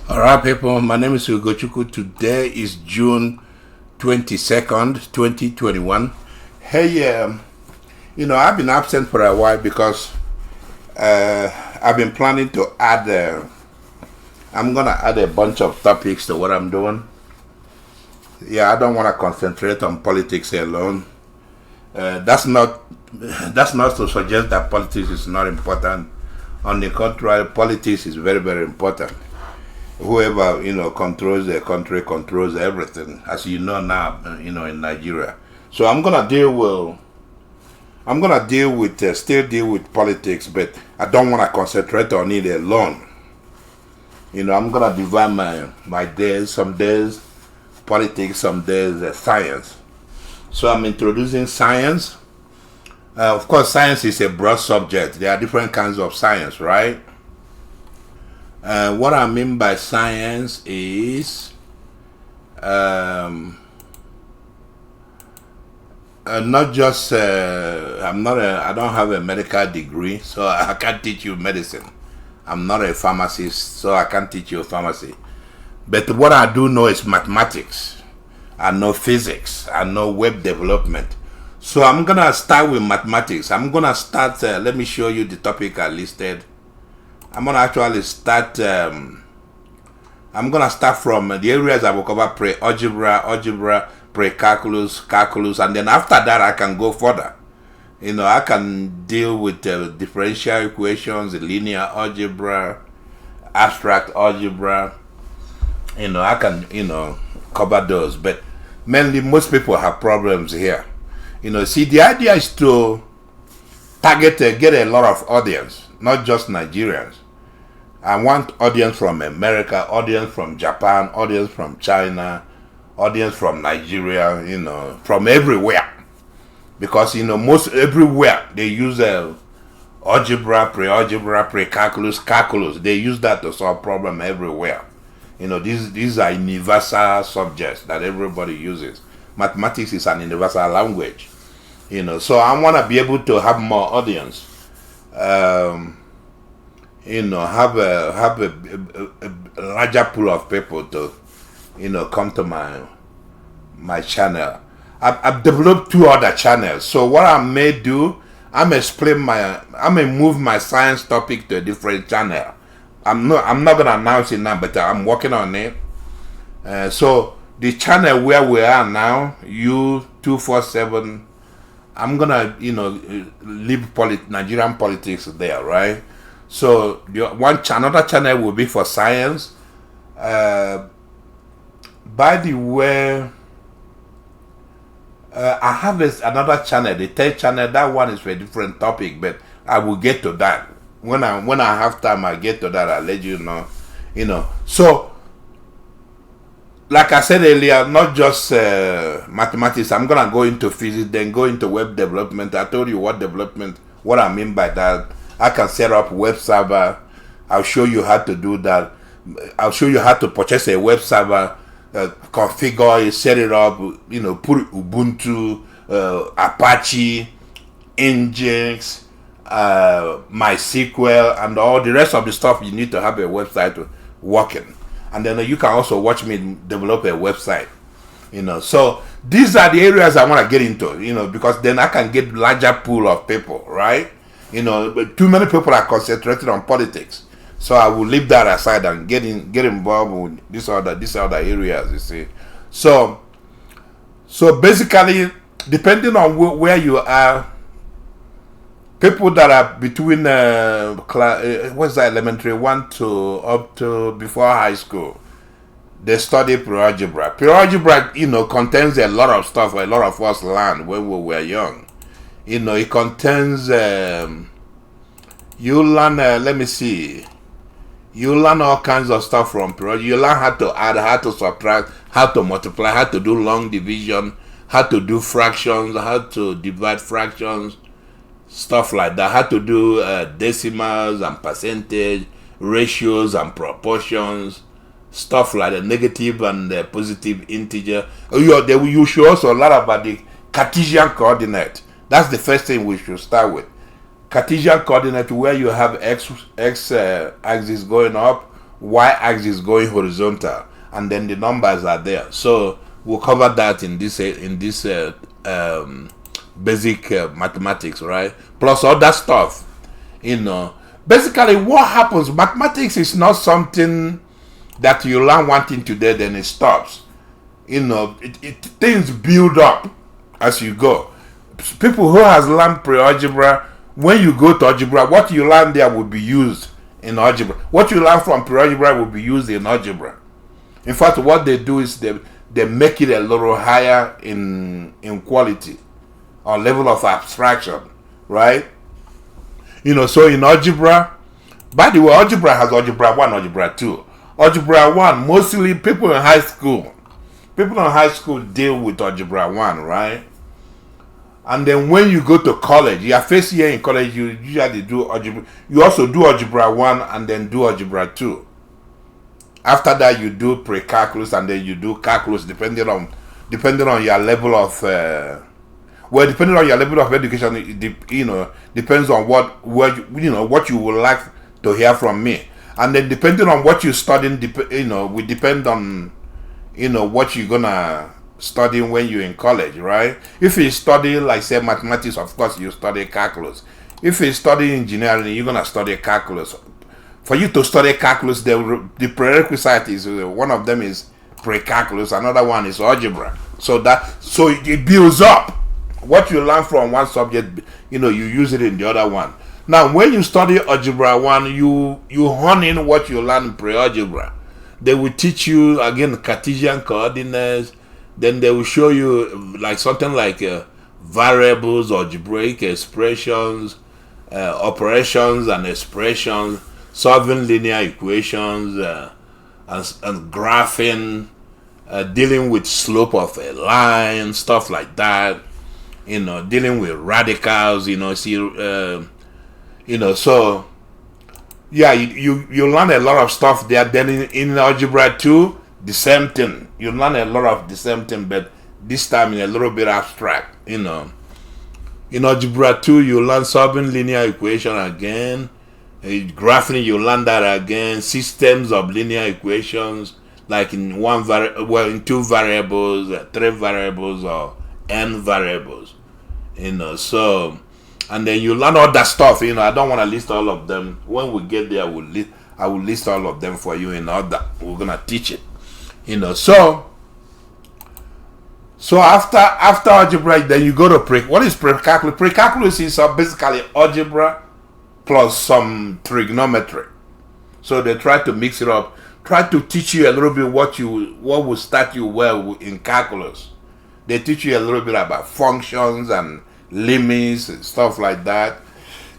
All right, people. My name is Ugochukwu. Today is June 22nd, 2021. Hey, I've been absent for a while because I've been planning to add. I'm gonna add a bunch of topics to what I'm doing. Yeah, I don't want to concentrate on politics alone. That's not that's not to suggest that politics is not important. On the contrary, politics is very, very important. Whoever controls the country controls everything, as you know now. In Nigeria. So I'm gonna still deal with politics, but I don't want to concentrate on it alone. I'm gonna divide my days. Some days politics, some days science. So I'm introducing science. Of course, science is a broad subject. There are different kinds of science, right? What I mean by science is not just I don't have a medical degree, so I can't teach you medicine. I'm not a pharmacist, so I can't teach you pharmacy. But what I do know is mathematics. I know physics. I know web development. So I'm gonna start with mathematics. I'm gonna start. Let me show you the topic I listed. I'm gonna actually start. I'm gonna start from the areas I will cover: pre-algebra, pre-calculus, calculus, and then after that I can go further. I can deal with differential equations, linear algebra, abstract algebra. I can cover those, but mainly most people have problems here. See, the idea is to get a lot of audience, not just Nigerians. I want audience from America, audience from Japan, audience from China, audience from Nigeria, from everywhere. Because, most everywhere they use algebra, pre-algebra, pre-calculus, calculus. They use that to solve problem everywhere. These are universal subjects that everybody uses. Mathematics is an universal language. So I want to be able to have more audience. Have a larger pool of people to, come to my channel. I've developed two other channels. So what I may do, I may move my science topic to a different channel. I'm not gonna announce it now, but I'm working on it. So the channel where we are now, U247, I'm gonna leave Nigerian politics there, right? So another channel will be for science. By the way, I have another channel, the third channel. That one is for a different topic, but I will get to that when I have time. I get to that. I'll let you know. So like I said earlier, not just mathematics. I'm gonna go into physics, then go into web development. I told you what I mean by that. I can set up web server. I'll show you how to do that. I'll show you how to purchase a web server, configure it, set it up, put Ubuntu, Apache, Nginx, MySQL, and all the rest of the stuff you need to have a website working. And then you can also watch me develop a website. So these are the areas I want to get into, because then I can get larger pool of people, right? But too many people are concentrated on politics. So I will leave that aside and get involved with these other areas, you see. So basically, depending on where you are, people that are between elementary 1 to up to before high school, they study pre-algebra. Pre-algebra, contains a lot of stuff a lot of us learned when we were young. It contains you learn you learn all kinds of stuff from pre-algebra. You learn how to add, how to subtract, how to multiply, how to do long division, how to do fractions, how to divide fractions, stuff like that, how to do decimals and percentage, ratios and proportions, stuff like the negative and the positive integer. You should also learn about the Cartesian coordinate. That's the first thing we should start with. Cartesian coordinate, where you have x axis going up, y-axis going horizontal, and then the numbers are there. So we'll cover that in this basic mathematics, right? Plus other stuff, Basically, what happens? Mathematics is not something that you learn one thing today, then it stops. Things build up as you go. People who has learned pre-algebra, when you go to algebra, what you learn there will be used in algebra. What you learn from pre-algebra will be used in algebra. In fact, what they do is they make it a little higher in quality or level of abstraction, right? So in algebra, by the way, algebra has algebra 1, algebra 2. Algebra 1, mostly people in high school deal with algebra 1, right? And then when you go to college, your first year in college, you usually do algebra. You also do algebra 1 and then do algebra 2. After that, you do pre-calculus and then you do calculus, depending on your level of depending on your level of education, depends on what you would like to hear from me. And then depending on what you're studying, will depend on what you're gonna study when you're in college, right? If you study, like say, mathematics, of course you study calculus. If you study engineering, you're gonna study calculus. For you to study calculus, the prerequisite is one of them is pre-calculus, another one is algebra. So it builds up. What you learn from one subject, you use it in the other one. Now, when you study algebra 1, you hone in what you learn in pre-algebra. They will teach you, again, Cartesian coordinates. Then they will show you something like variables, algebraic expressions, operations and expressions, solving linear equations, and graphing, dealing with slope of a line, stuff like that. Dealing with radicals, so yeah, you learn a lot of stuff there. Then in algebra 2, the same thing. You learn a lot of the same thing, but this time in a little bit abstract. In algebra 2, you learn solving linear equation again. Graphing, you learn that again. Systems of linear equations, like in in 2 variables, 3 variables, or n variables. So, and then you learn all that stuff. I don't want to list all of them. When we get there, I will list all of them for you in order. We're gonna teach it. So after algebra, then you go to what is pre-calculus? Pre-calculus is basically algebra plus some trigonometry. So they try to mix it up, try to teach you a little bit what will start you well in calculus. They teach you a little bit about functions and limits and stuff like that.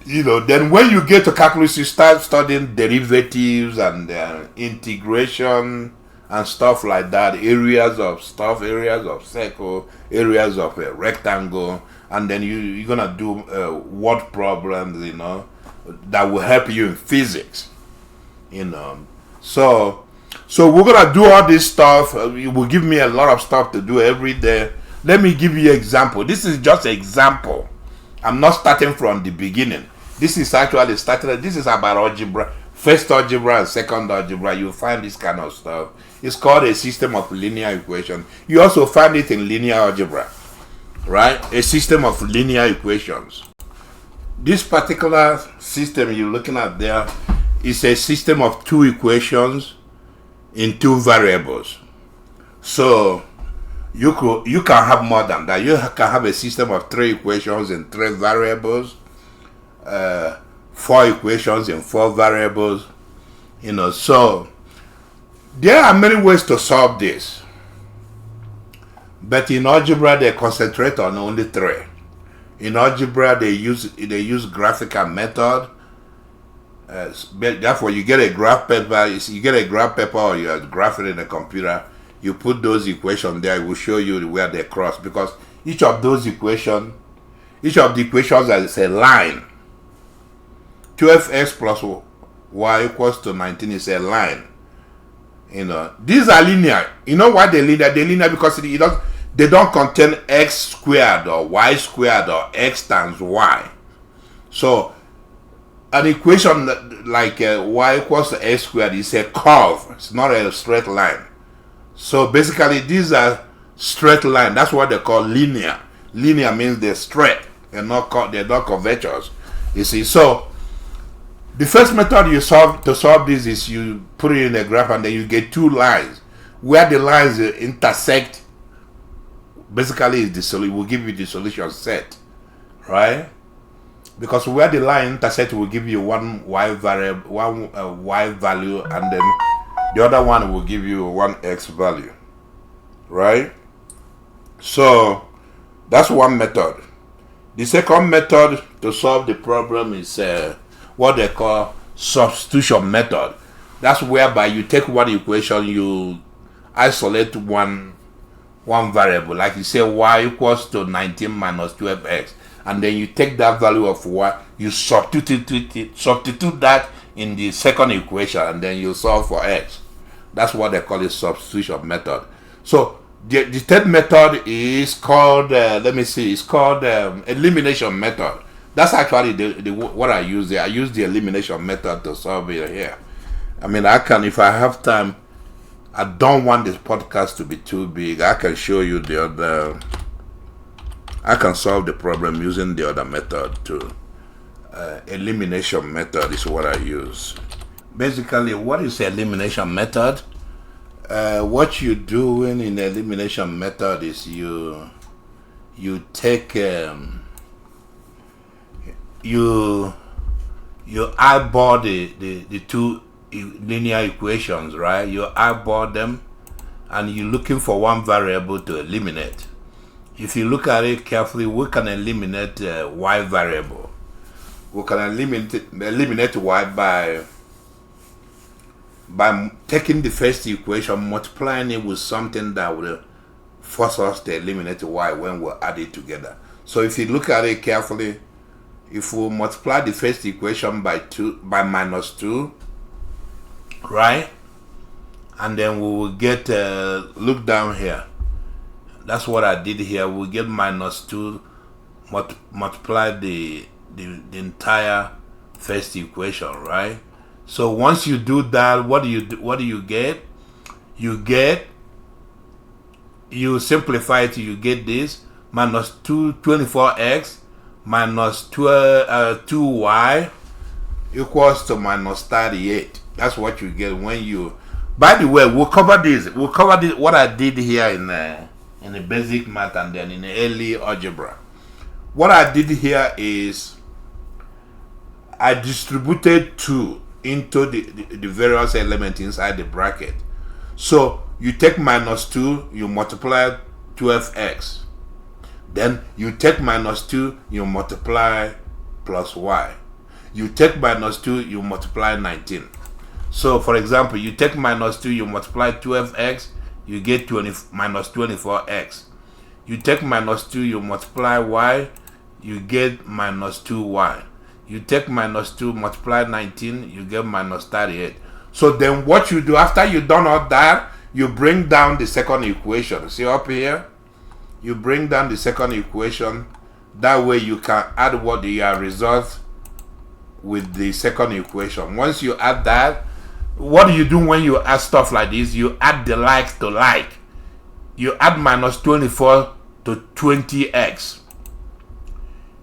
Then when you get to calculus, you start studying derivatives and integration and stuff like that, areas of circle, areas of a rectangle, and then you're gonna do word problems, that will help you in physics. So we're gonna do all this stuff. You will give me a lot of stuff to do every day. Let me give you an example. This is just an example. I'm not starting from the beginning. This is actually this is about algebra. First algebra and second algebra. You find this kind of stuff. It's called a system of linear equations. You also find it in linear algebra, right? A system of linear equations. This particular system you're looking at there is a system of 2 equations in 2 variables. So you can have more than that. You can have a system of 3 equations in 3 variables, 4 equations in 4 variables. So there are many ways to solve this, but in algebra they concentrate on only 3. In algebra they use graphical method. Therefore, you get a graph paper, or you are graphing in a computer. You put those equations there. It will show you where they cross, because each of the equations is a line. 12x plus y equals to 19 is a line. These are linear. Why they're linear? They're linear because they don't contain x squared or y squared or x times y. So an equation like y equals to x squared is a curve. It's not a straight line. So basically, these are straight line. That's what they call linear. Linear means they're straight. They're not curvatures. You see. So the first method you to solve this is you put it in a graph and then you get two lines. Where the lines intersect, basically is the solution. Will give you the solution set, right? Because where the line intersect will give you one y variable, one y value, and then the other one will give you one x value, right? So that's one method. The second method to solve the problem is what they call substitution method. That's whereby you take one equation, you isolate one variable, like you say y equals to 19 minus 12x, and then you take that value of y, you substitute that in the second equation, and then you solve for x. That's what they call a substitution method. So the third method is called it's called elimination method. That's actually the what I use there. I use the elimination method to solve it here. I mean, I can, if I have time, I don't want this podcast to be too big. I can show you the other. I can solve the problem using the other method too. Elimination method is what I use. Basically, what is the elimination method? What you doing in the elimination method is you take you eyeball the two linear equations, right? You eyeball them and you're looking for one variable to eliminate. If you look at it carefully, we can eliminate y variable. We can eliminate y by taking the first equation, multiplying it with something that will force us to eliminate y when we add it together. So if you look at it carefully, if we multiply the first equation by minus 2, right, and then we will get look down here. That's what I did here. We get minus 2 multiply the entire first equation, right? So once you do that, what do you get? You simplify it, you get this minus 24x minus 2y equals to minus 38. That's what you get when you. By the way, we'll cover this. What I did here in the basic math and then in the early algebra. What I did here is I distributed 2 into the various elements inside the bracket. So you take minus 2, you multiply 12x. Then you take minus 2, you multiply plus y. You take minus 2, you multiply 19. So for example, you take minus 2, you multiply 12x, you get minus 24x. You take minus 2, you multiply y, you get minus 2y. You take minus 2, multiply 19, you get minus 38. So then what you do after you done all that, you bring down the second equation. See up here? You bring down the second equation. That way you can add what the result with the second equation. Once you add that, what do you do when you add stuff like this? You add the like to like. You add minus 24 to 20x.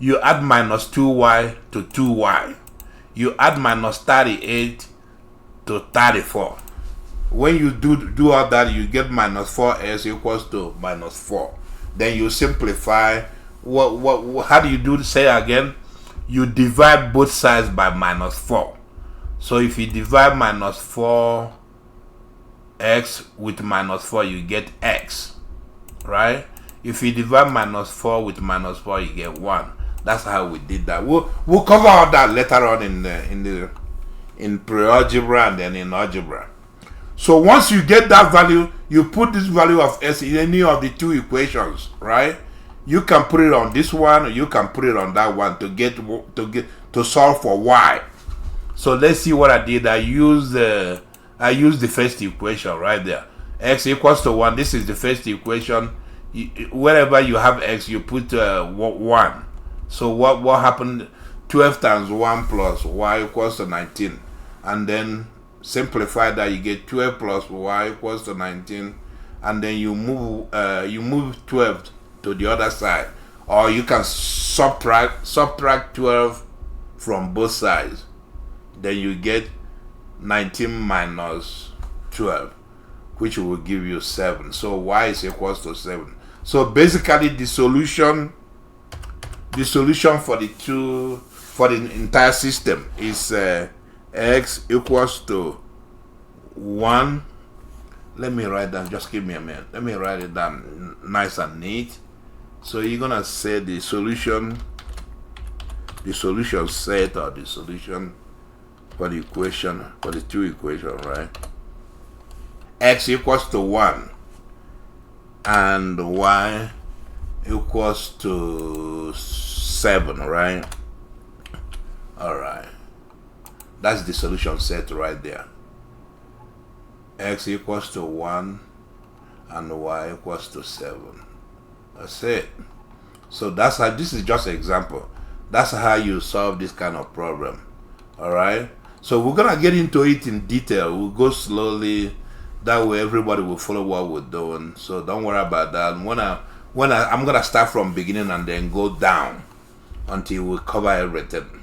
You add minus 2y to 2y. You add minus 38 to 34. When you do all that, you get minus 4s equals to minus 4. Then you simplify. How do you do? Say again. You divide both sides by minus 4. So if you divide minus 4x with minus 4, you get x, right? If you divide minus 4 with minus 4, you get 1. That's how we did that. We'll cover all that later on in pre-algebra and then in algebra. So once you get that value, you put this value of s in any of the two equations, right? You can put it on this one, or you can put it on that one to solve for y. So let's see what I did. I used the first equation right there. X equals to 1. This is the first equation. Wherever you have x, you put 1. So what happened? 12 times 1 plus y equals to 19. And then simplify that, you get 12 plus y equals to 19. And then you move 12 to the other side. Or you can subtract 12 from both sides. Then you get 19 minus 12, which will give you 7. So y is equals to 7. So basically the solution for the entire system is x equals to 1. Let me write down, just give me a minute. Let me write it down nice and neat. So you're gonna say the solution set, or the solution for the equation, for the two equations, right? X equals to 1 and y equals to 7, right? Alright. That's the solution set right there. X equals to 1 and y equals to 7. That's it. So that's how, this is just an example. That's how you solve this kind of problem. Alright? So we're gonna get into it in detail. We'll go slowly. That way everybody will follow what we're doing. So don't worry about that. I'm gonna start from beginning and then go down until we cover everything.